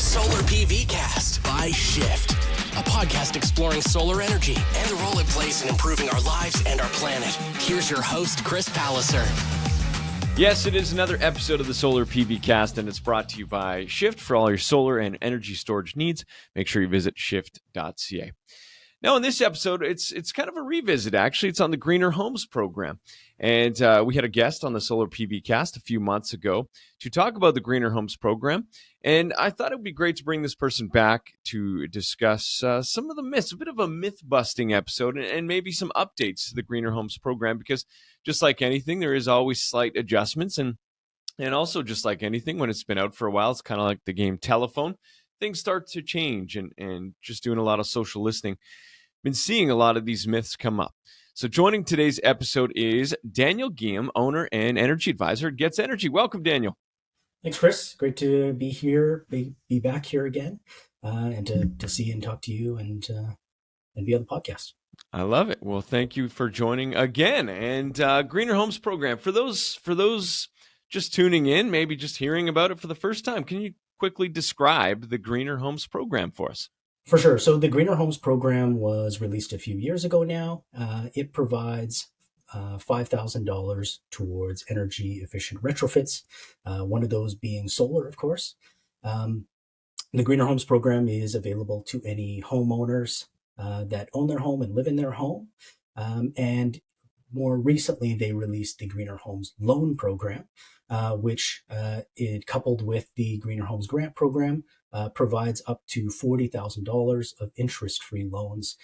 Solar PV Cast by Shift, a podcast exploring solar energy and the role it plays in improving our lives and our planet. Here's your host, Chris Palliser. Yes, it is another episode of the Solar PV Cast, and it's brought to you by Shift for all your solar and energy storage needs. Make sure you visit shift.ca. Now, in this episode, it's kind of a revisit, actually. It's on the Greener Homes program. And we had a guest on the Solar PV Cast a few months ago to talk about the Greener Homes program. And I thought it would be great to bring this person back to discuss some of the myths, a bit of a myth-busting episode, and maybe some updates to the Greener Homes program, because just like anything, there is always slight adjustments. And also, just like anything, when it's been out for a while, it's kind of like the game telephone. Things start to change, and just doing a lot of social listening, been seeing a lot of these myths come up. So joining today's episode is Daniel Giam, owner and energy advisor at Gets Energy. Welcome, Daniel. Thanks, Chris. Great to be here, be back here again, and to see and talk to you and be on the podcast. I love it. Well, thank you for joining again. And Greener Homes program, for those just tuning in, maybe just hearing about it for the first time, can you quickly describe the Greener Homes program for us? For sure. So the Greener Homes program was released a few years ago now. It provides $5,000 towards energy efficient retrofits, one of those being solar, of course. The Greener Homes program is available to any homeowners that own their home and live in their home. And more recently, they released the Greener Homes Loan Program, which it coupled with the Greener Homes Grant Program, provides up to $40,000 of interest-free loans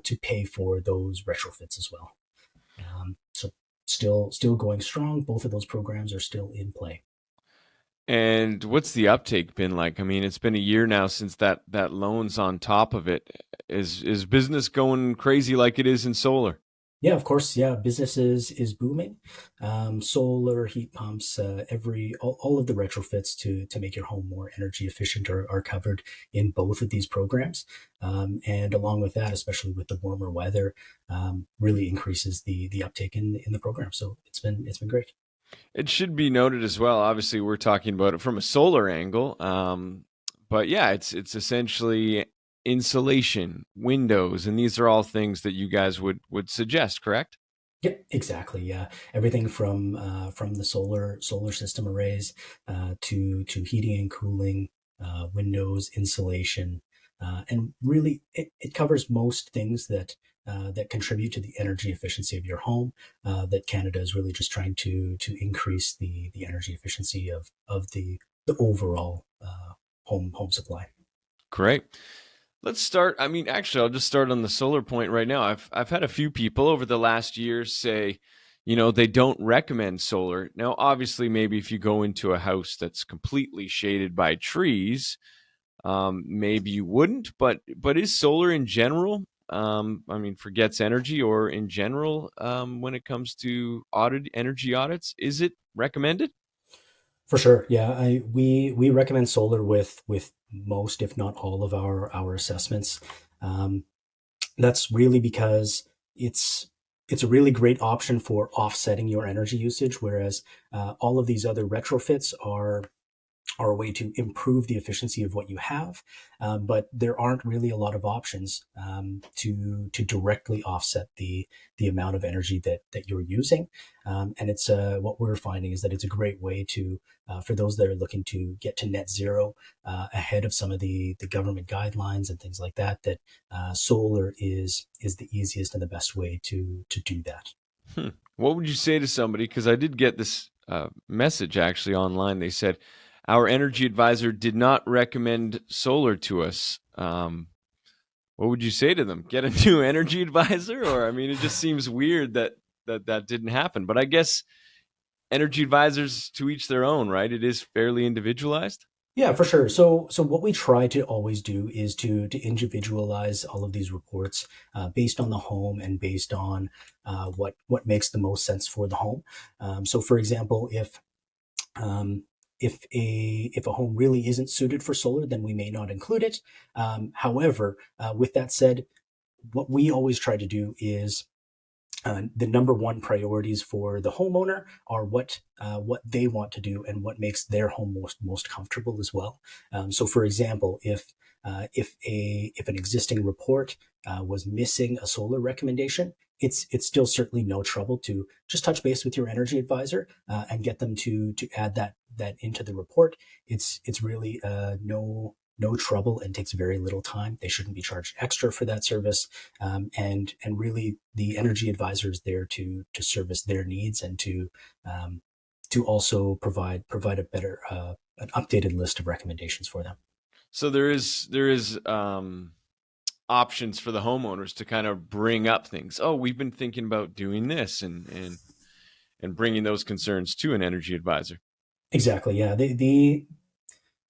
to pay for those retrofits as well. So still going strong. Both of those programs are still in play. And what's the uptake been like? I mean, it's been a year now since that loan's on top of it. Is business going crazy like it is in solar? Yeah, of course. Yeah, business is booming. Solar, heat pumps, all of the retrofits to make your home more energy efficient are covered in both of these programs. And along with that, especially with the warmer weather, really increases the uptake in the program. So it's been great. It should be noted as well. Obviously, we're talking about it from a solar angle, but yeah, it's essentially insulation, windows, and these are all things that you guys would suggest, correct? Yep, exactly. Yeah, everything from the solar system arrays to heating and cooling, windows, insulation, and really it covers most things that contribute to the energy efficiency of your home. That Canada is really just trying to increase the energy efficiency of the overall home supply. Great. Let's start. I mean, actually, I'll just start on the solar point right now. I've had a few people over the last year say, they don't recommend solar. Now, obviously, maybe if you go into a house that's completely shaded by trees, maybe you wouldn't. But is solar in general, for Gets Energy or in general, when it comes to energy audits, is it recommended? For sure. Yeah, we recommend solar with most, if not all, of our assessments. That's really because it's a really great option for offsetting your energy usage, whereas all of these other retrofits are a way to improve the efficiency of what you have, but there aren't really a lot of options to directly offset the amount of energy that you're using. And it's what we're finding is that it's a great way to for those that are looking to get to net zero ahead of some of the government guidelines and things like that. That solar is the easiest and the best way to do that. What would you say to somebody? Because I did get this message actually online. They said, our energy advisor did not recommend solar to us. What would you say to them? Get a new energy advisor? Or, it just seems weird that didn't happen. But I guess energy advisors, to each their own, right? It is fairly individualized. Yeah, for sure. So what we try to always do is to individualize all of these reports based on the home and based on what makes the most sense for the home. So, for example, if a home really isn't suited for solar, then we may not include it. However, with that said, what we always try to do is the number one priorities for the homeowner are what they want to do and what makes their home most comfortable as well. So, for example, if an existing report was missing a solar recommendation, it's still certainly no trouble to just touch base with your energy advisor and get them to add that into the report. It's really no trouble and takes very little time. They shouldn't be charged extra for that service, and really the energy advisor is there to service their needs and to also provide a better an updated list of recommendations for them. So there is options for the homeowners to kind of bring up things. Oh, we've been thinking about doing this, and bringing those concerns to an energy advisor. Exactly. Yeah.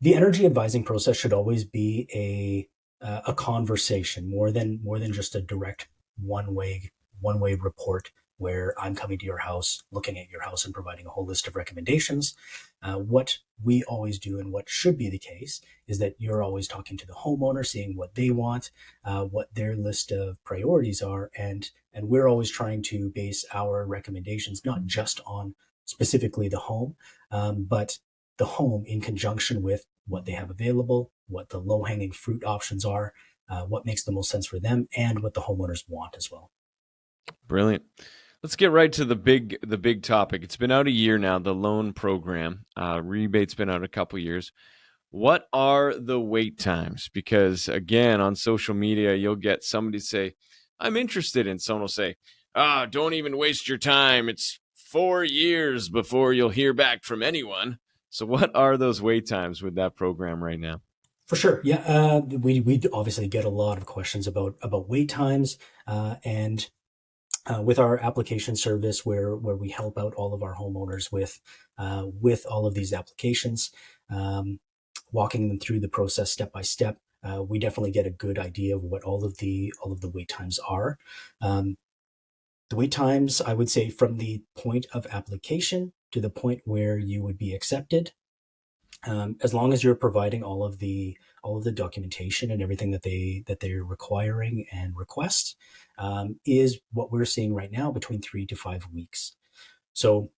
The energy advising process should always be a conversation more than just a direct one way report where I'm coming to your house, looking at your house, and providing a whole list of recommendations. What we always do, and what should be the case, is that you're always talking to the homeowner, seeing what they want, what their list of priorities are, and we're always trying to base our recommendations not just on specifically the home, but the home in conjunction with what they have available, what the low hanging fruit options are, what makes the most sense for them, and what the homeowners want as well. Brilliant. Let's get right to the big topic. It's been out a year now, the loan program. Rebate's been out a couple years. What are the wait times? Because again, on social media, you'll get somebody say, I'm interested in. Someone will say, don't even waste your time. It's 4 years before you'll hear back from anyone. So what are those wait times with that program right now? For sure, yeah. We obviously get a lot of questions about wait times, and with our application service, where we help out all of our homeowners with all of these applications, walking them through the process step by step. We definitely get a good idea of what all of the wait times are. The wait times, I would say, from the point of application to the point where you would be accepted, as long as you're providing all of the documentation and everything that they're requiring and request, is what we're seeing right now, between 3 to 5 weeks. So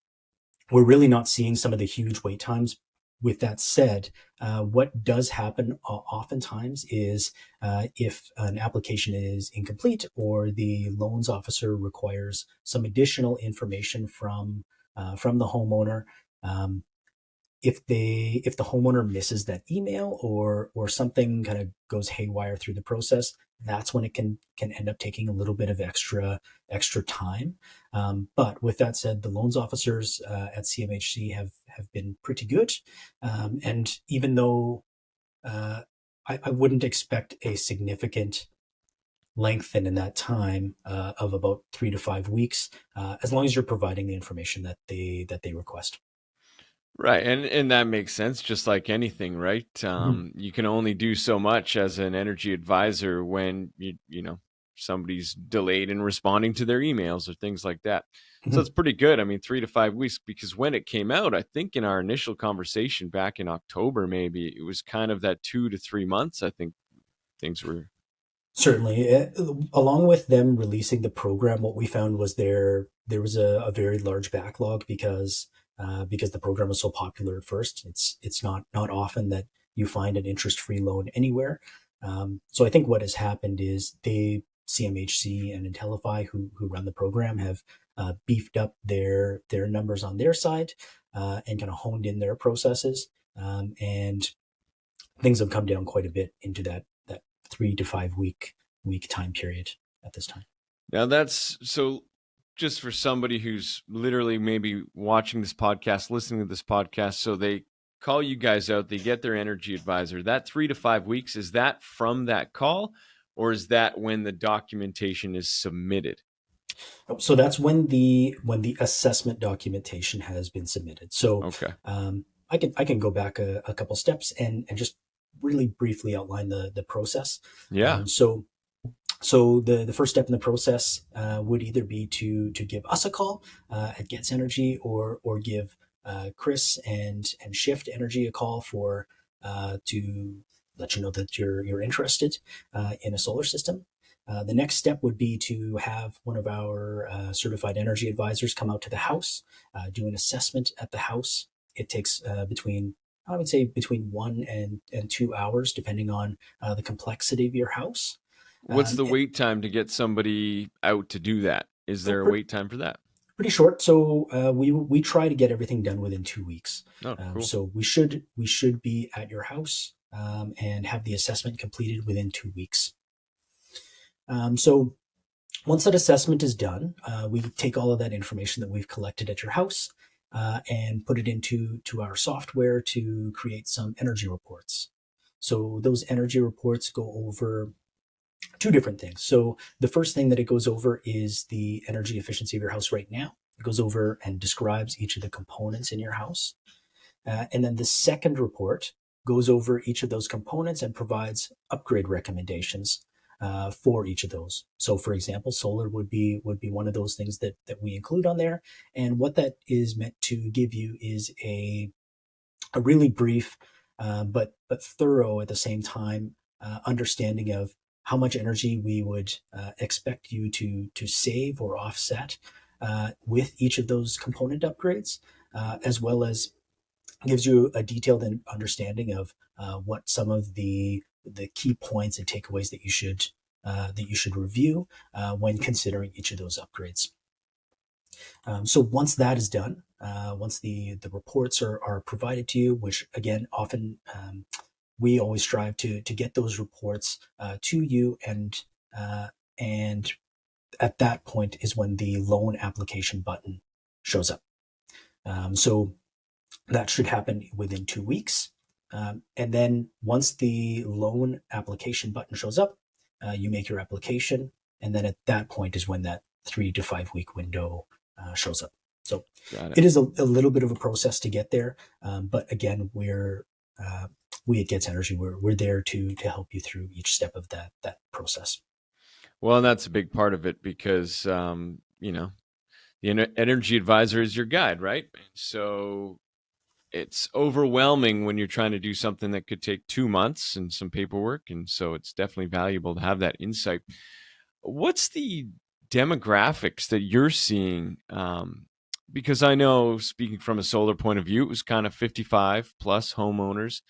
we're really not seeing some of the huge wait times. With that said, what does happen oftentimes is, if an application is incomplete or the loans officer requires some additional information from the homeowner, if the homeowner misses that email, or something kind of goes haywire through the process, that's when it can end up taking a little bit of extra time. But with that said, the loans officers at CMHC have been pretty good, and even though I wouldn't expect a significant lengthen in that time of about 3 to 5 weeks, as long as you're providing the information that they request. Right. And that makes sense, just like anything, right? Mhm. You can only do so much as an energy advisor when you know somebody's delayed in responding to their emails or things like that. So Mhm. it's pretty good. I mean, 3 to 5 weeks, because when it came out, I think in our initial conversation back in October, maybe it was kind of that 2 to 3 months. I think things were. Certainly, along with them releasing the program, what we found was there was a very large backlog, because the program was so popular at first. It's not often that you find an interest-free loan anywhere. So I think what has happened is CMHC and Intellify, who run the program, have beefed up their numbers on their side, and kind of honed in their processes, and things have come down quite a bit into that 3 to 5 week time period at this time. Now that's so, just for somebody who's literally maybe watching this podcast, listening to this podcast, so they call you guys out, they get their energy advisor. That 3 to 5 weeks, is that from that call, or is that when the documentation is submitted? So that's when the assessment documentation has been submitted. So Okay. I can go back a couple steps and just really briefly outline the process. Yeah. So the first step in the process would either be to give us a call at Gets Energy, or give Chris and Shift Energy a call to let you know that you're interested in a solar system. The next step would be to have one of our certified energy advisors come out to the house, do an assessment at the house. It takes I would say, between 1 and 2 hours, depending on the complexity of your house. What's the It, wait time to get somebody out to do that? Is there a wait time for that? pretty short. So we try to get everything done within 2 weeks. Oh, cool. So we should be at your house and have the assessment completed within 2 weeks. So once that assessment is done, we take all of that information that we've collected at your house and put it into our software to create some energy reports. So those energy reports go over two different things. So the first thing that it goes over is the energy efficiency of your house right now. It goes over and describes each of the components in your house. And then the second report goes over each of those components and provides upgrade recommendations for each of those. So, for example, solar would be one of those things that we include on there. And what that is meant to give you is a really brief, but thorough at the same time understanding of how much energy we would expect you to save or offset with each of those component upgrades, as well as gives you a detailed understanding of what some of the key points and takeaways that you should review when considering each of those upgrades. So once that is done, once the reports are provided to you, which again often we always strive to get those reports to you, and at that point is when the loan application button shows up. So that should happen within 2 weeks. And then once the loan application button shows up, you make your application. And then at that point is when that 3 to 5 week window shows up. So it is a little bit of a process to get there. But again, we at Gets Energy, we're there to help you through each step of that process. Well, that's a big part of it because, the energy advisor is your guide, right? So it's overwhelming when you're trying to do something that could take 2 months and some paperwork. And so it's definitely valuable to have that insight. What's the demographics that you're seeing? Because I know, speaking from a solar point of view, it was kind of 55 plus homeowners,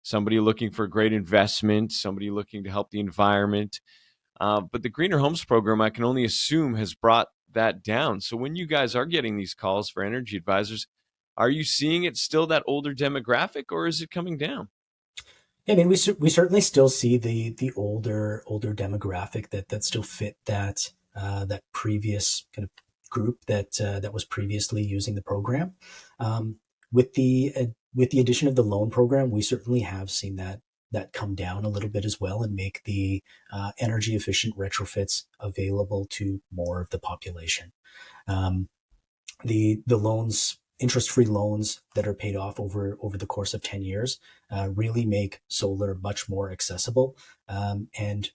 somebody looking for a great investment, somebody looking to help the environment. But the Greener Homes program, I can only assume, has brought that down. So when you guys are getting these calls for energy advisors, are you seeing it still that older demographic, or is it coming down? Yeah, I mean, we certainly still see the older demographic that still fit that previous kind of group that was previously using the program. With the addition of the loan program, we certainly have seen that come down a little bit as well, and make the energy efficient retrofits available to more of the population. The loans, interest-free loans that are paid off over the course of 10 years really make solar much more accessible. And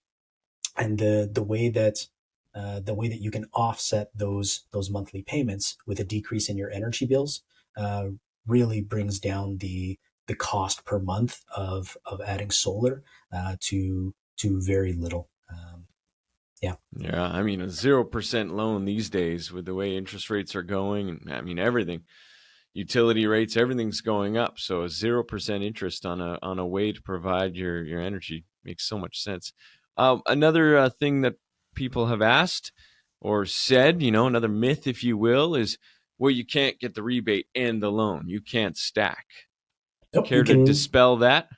the way that you can offset those monthly payments with a decrease in your energy bills really brings down the cost per month of adding solar to very little. Yeah. Yeah, I mean, a 0% loan these days with the way interest rates are going, and I mean everything, utility rates, everything's going up. So a 0% interest on a way to provide your energy makes so much sense. Another thing that people have asked or said, another myth, if you will, is, well, you can't get the rebate and the loan. You can't stack. Nope, Care you to can. dispel that?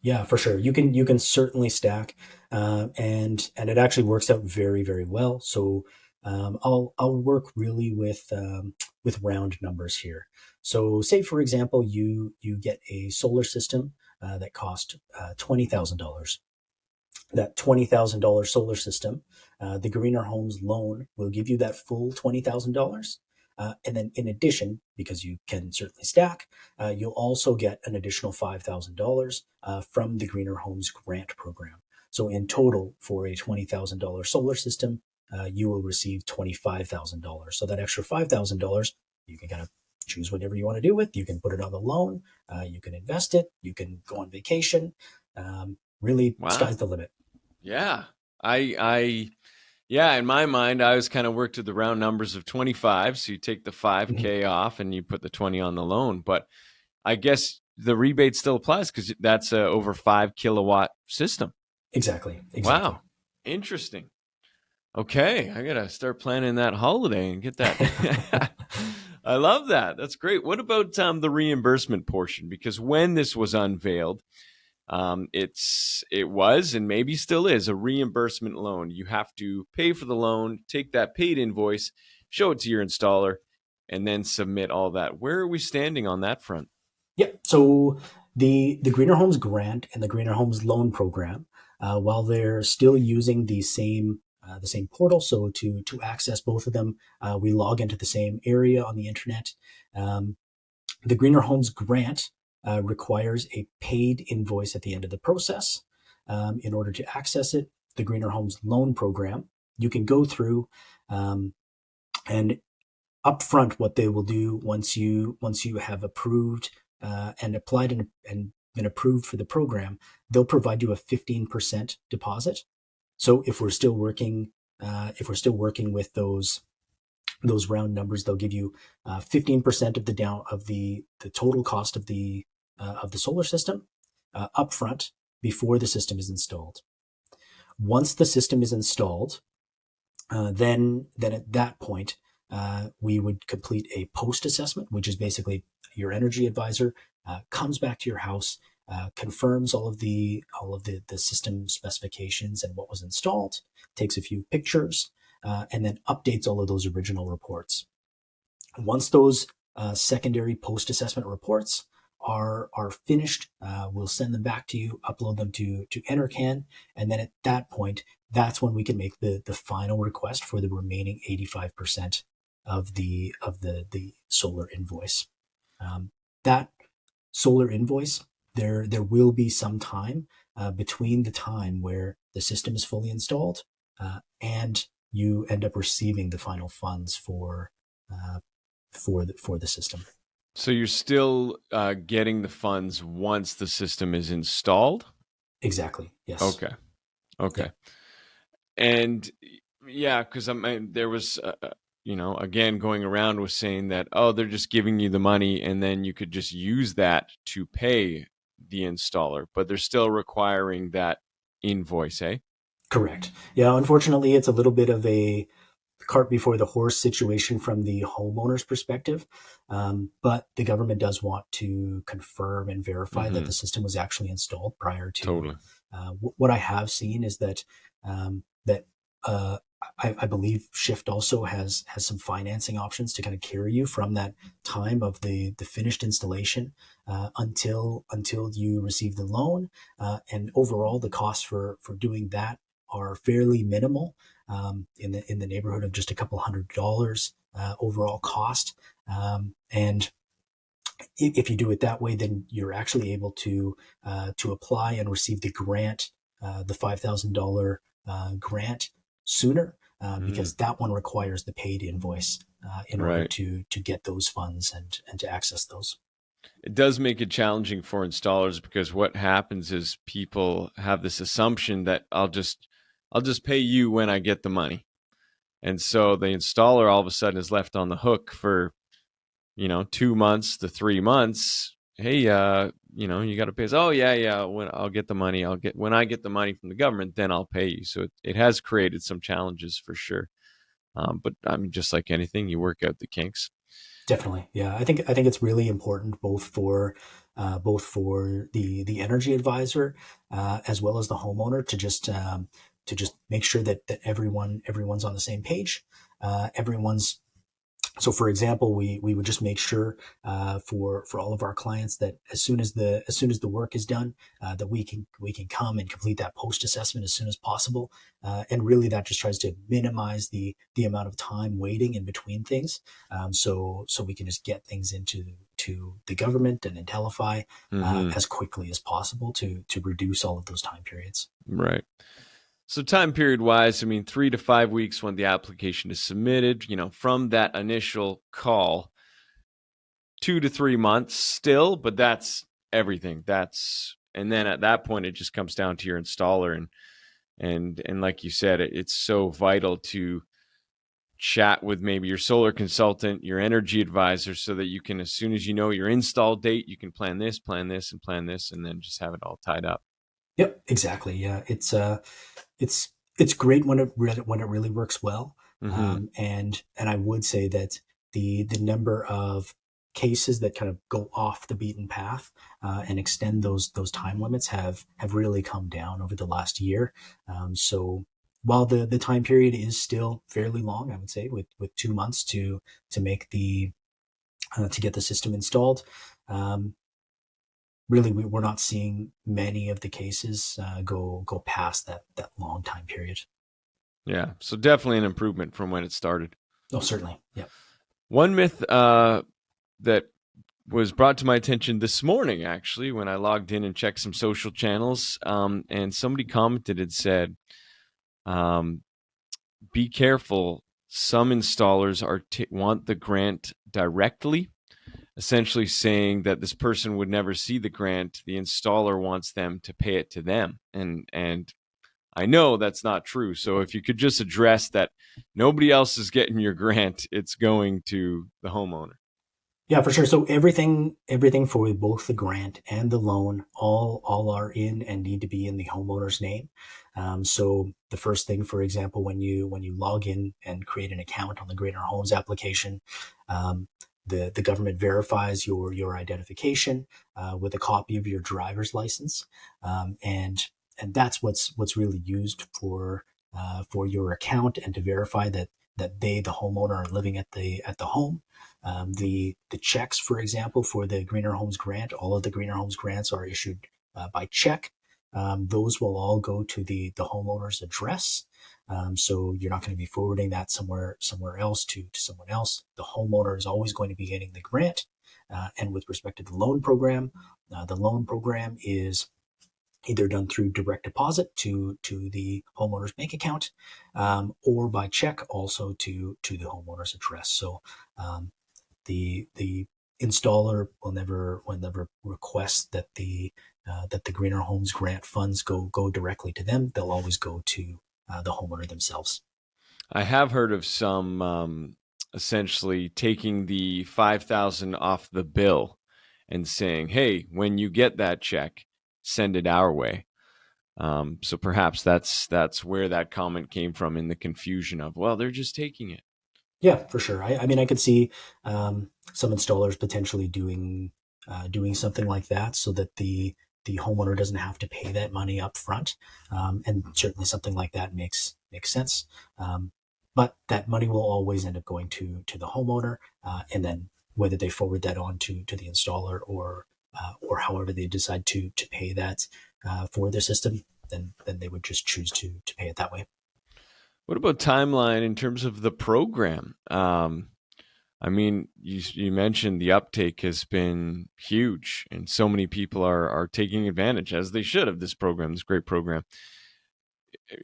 Yeah, for sure. You can certainly stack, and it actually works out very, very well. So I'll work really with round numbers here. So say for example you get a solar system that cost $20,000. That $20,000 solar system, the Greener Homes loan will give you that full $20,000. And then in addition, because you can certainly stack, you'll also get an additional $5,000 from the Greener Homes grant program. So in total, for a $20,000 solar system, you will receive $25,000. So that extra $5,000, you can kind of choose whatever you want to do with. You can put it on the loan, you can invest it, you can go on vacation. Really, Wow. sky's the limit. Yeah. Yeah, in my mind, I always kind of worked with the round numbers of 25. So you take the 5K off and you put the 20 on the loan. But I guess the rebate still applies because that's a over 5 kilowatt system. Exactly. Wow. Interesting. Okay. I got to start planning that holiday and get that. I love that. That's great. What about the reimbursement portion? Because when this was unveiled, it was and maybe still is a reimbursement loan. You have to pay for the loan, take that paid invoice, show it to your installer, and then submit all that. Where are we standing on that front? Yeah. So the Greener Homes grant and the Greener Homes loan program, while they're still using the same portal, so to access both of them, we log into the same area on the internet. Um, the Greener Homes grant requires a paid invoice at the end of the process in order to access it. The Greener Homes loan program, you can go through and upfront what they will do once you have approved and applied and been approved for the program, they'll provide you a 15% deposit. So if we're still working with those round numbers, they'll give you 15% of the total cost of the solar system upfront before the system is installed. Once the system is installed, then at that point, we would complete a post assessment, which is basically your energy advisor comes back to your house, confirms all of the system specifications and what was installed, takes a few pictures, and then updates all of those original reports. Once those secondary post assessment reports are finished, we'll send them back to you, upload them to Enercan, and then at that point, that's when we can make the final request for the remaining 85% of the solar invoice. That solar invoice, there will be some time between the time where the system is fully installed and you end up receiving the final funds for the system. So you're still getting the funds once the system is installed? Exactly. Yes. Okay. Yeah. And yeah, because there was, again, going around was saying that, oh, they're just giving you the money and then you could just use that to pay the installer, but they're still requiring that invoice, eh? Correct. Yeah. Unfortunately, it's a little bit of a cart before the horse situation from the homeowner's perspective. But the government does want to confirm and verify that the system was actually installed prior to. Totally. What I have seen is that I believe Shift also has some financing options to kind of carry you from that time of the finished installation until you receive the loan. And overall, the costs for doing that are fairly minimal, in the neighborhood of just a couple $100 overall cost. And if you do it that way, then you're actually able to apply and receive the grant, the $5,000 grant sooner, because that one requires the paid invoice in order to get those funds and to access those. It does make it challenging for installers because what happens is people have this assumption that I'll just pay you when I get the money. And so the installer all of a sudden is left on the hook for, 2 months to 3 months. Hey, you got to pay us. Oh yeah. When I'll get the money, when I get the money from the government, then I'll pay you. So it has created some challenges for sure. But I mean, just like anything, you work out the kinks. Definitely. Yeah. I think it's really important both for the energy advisor, as well as the homeowner to just make sure that everyone's on the same page. So for example, we would just make sure for all of our clients that as soon as the work is done, that we can come and complete that post assessment as soon as possible, and really that just tries to minimize the amount of time waiting in between things, so we can just get things into the government and Intellify as quickly as possible to reduce all of those time periods. Right. So time period wise, I mean, 3 to 5 weeks when the application is submitted, from that initial call, 2 to 3 months still, but that's everything. And then at that point, it just comes down to your installer. And And like you said, it's so vital to chat with maybe your solar consultant, your energy advisor, so that you can, as soon as you know your install date, you can plan this, and plan this, and then just have it all tied up. Yep, exactly. Yeah, it's it's great when it really works well. Mm-hmm. And I would say that the number of cases that kind of go off the beaten path and extend those time limits have really come down over the last year. So while the time period is still fairly long, I would say with 2 months to make the to get the system installed. Um, Really, we're not seeing many of the cases go past that long time period. Yeah, so definitely an improvement from when it started. Oh, certainly. Yeah. One myth that was brought to my attention this morning, actually, when I logged in and checked some social channels, and somebody commented and said, um, "Be careful. Some installers want the grant directly." Essentially saying that this person would never see the grant. The installer wants them to pay it to them, and I know that's not true. So if you could just address that, nobody else is getting your grant; it's going to the homeowner. Yeah, for sure. So everything for both the grant and the loan, all are in and need to be in the homeowner's name. So the first thing, for example, when you log in and create an account on the Greener Homes application, um, the government verifies your identification with a copy of your driver's license, and that's what's really used for your account and to verify that the homeowner are living at the home. The checks, for example, for the Greener Homes grant, all of the Greener Homes grants are issued by check. Those will all go to the homeowner's address. So you're not going to be forwarding that somewhere else to someone else. The homeowner is always going to be getting the grant. And with respect to the loan program is either done through direct deposit to the homeowner's bank account, or by check also to the homeowner's address. So the installer will never request that the Greener Homes grant funds go directly to them. They'll always go to the homeowner themselves. I have heard of some essentially taking the 5,000 off the bill and saying, "Hey, when you get that check, send it our way." So perhaps that's where that comment came from, in the confusion of, well, they're just taking it. Yeah, for sure. I mean, I could see some installers potentially doing something like that so that the homeowner doesn't have to pay that money up front, and certainly something like that makes sense. Um, but that money will always end up going to the homeowner, and then whether they forward that on to the installer or however they decide to pay that for their system, then they would just choose to pay it that way. What about timeline in terms of the program? I mean, you mentioned the uptake has been huge, and so many people are taking advantage, as they should, of this program, this great program.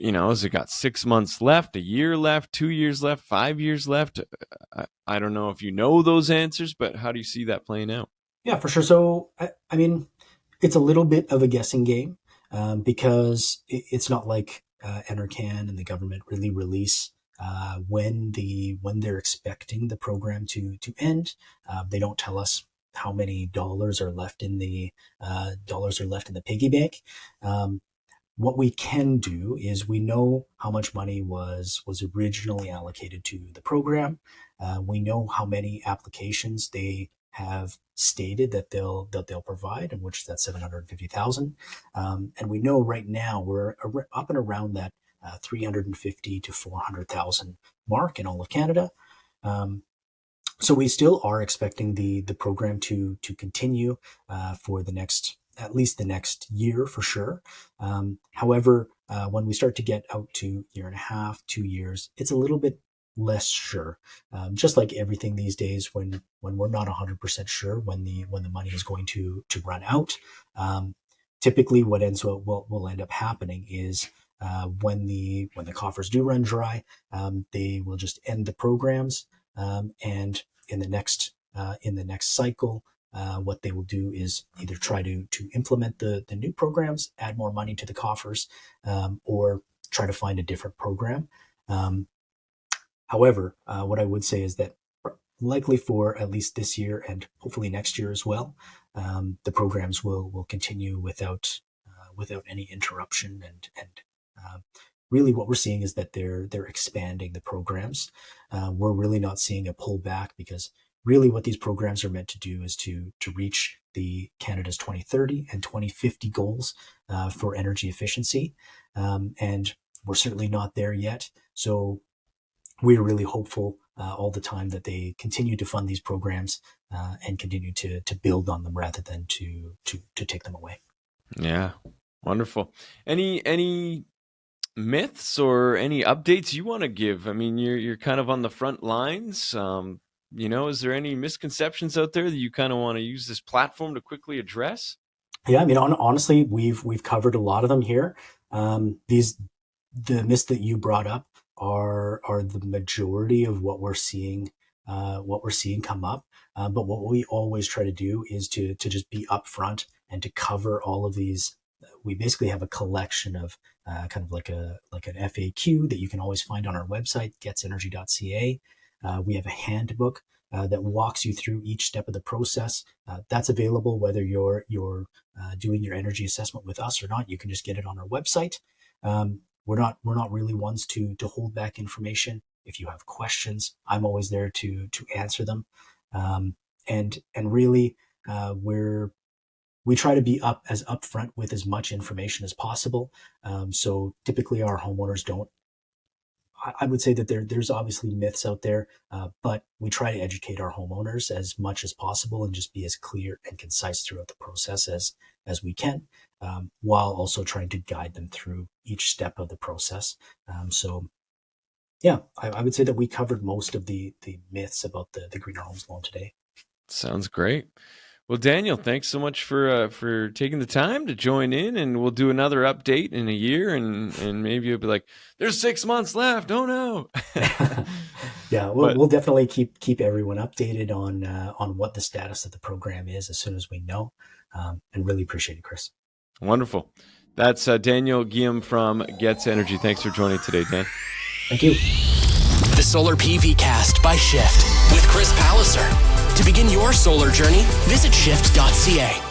Has it got 6 months left, a year left, 2 years left, 5 years left? I don't know if you know those answers, but how do you see that playing out? Yeah, for sure. So, I mean, it's a little bit of a guessing game because it's not like Enercan and the government really release when they're expecting the program to end. They don't tell us how many dollars are left in the piggy bank. Um, what we can do is we know how much money was originally allocated to the program. We know how many applications they have stated that they'll provide, in which that's 750,000. And we know right now we're up and around that 350 to 400,000 mark in all of Canada. Um, so we still are expecting the program to continue for the next at least the next year for sure. However, when we start to get out to year and a half, 2 years, it's a little bit less sure. Just like everything these days, when we're not 100% sure when the money is going to run out, um, typically what will end up happening is when the coffers do run dry, they will just end the programs, and in the next cycle, what they will do is either try to implement the new programs, add more money to the coffers, or try to find a different program. However, what I would say is that likely for at least this year and hopefully next year as well, the programs will continue without any interruption. And really, what we're seeing is that they're expanding the programs. We're really not seeing a pullback, because really what these programs are meant to do is to reach the Canada's 2030 and 2050 goals for energy efficiency, and we're certainly not there yet. So we're really hopeful all the time that they continue to fund these programs and continue to build on them rather than to take them away. Yeah, wonderful. Any myths or any updates you want to give? I mean, you're kind of on the front lines. Is there any misconceptions out there that you kind of want to use this platform to quickly address? Yeah, I mean, honestly, we've covered a lot of them here. The myths that you brought up are the majority of what we're seeing come up. But what we always try to do is to just be upfront and to cover all of these. We basically have a collection of kind of like an FAQ that you can always find on our website, getsenergy.ca. We have a handbook that walks you through each step of the process. That's available whether you're doing your energy assessment with us or not. You can just get it on our website. We're not really ones to hold back information. If you have questions, I'm always there to answer them. And really, we try to be as upfront with as much information as possible. So typically our homeowners don't. I would say that there's obviously myths out there, but we try to educate our homeowners as much as possible and just be as clear and concise throughout the process as we can, while also trying to guide them through each step of the process. So yeah, I would say that we covered most of the myths about the Greener Homes loan today. Sounds great. Well, Daniel, thanks so much for taking the time to join in, and we'll do another update in a year, and maybe you'll be like, "There's 6 months left." Oh no. Yeah, we'll definitely keep everyone updated on what the status of the program is as soon as we know, and really appreciate it, Chris. Wonderful. That's Daniel Giam from Gets Energy. Thanks for joining today, Dan. Thank you. The Solar PV Cast by Shift with Chris Palliser. To begin your solar journey, visit shift.ca.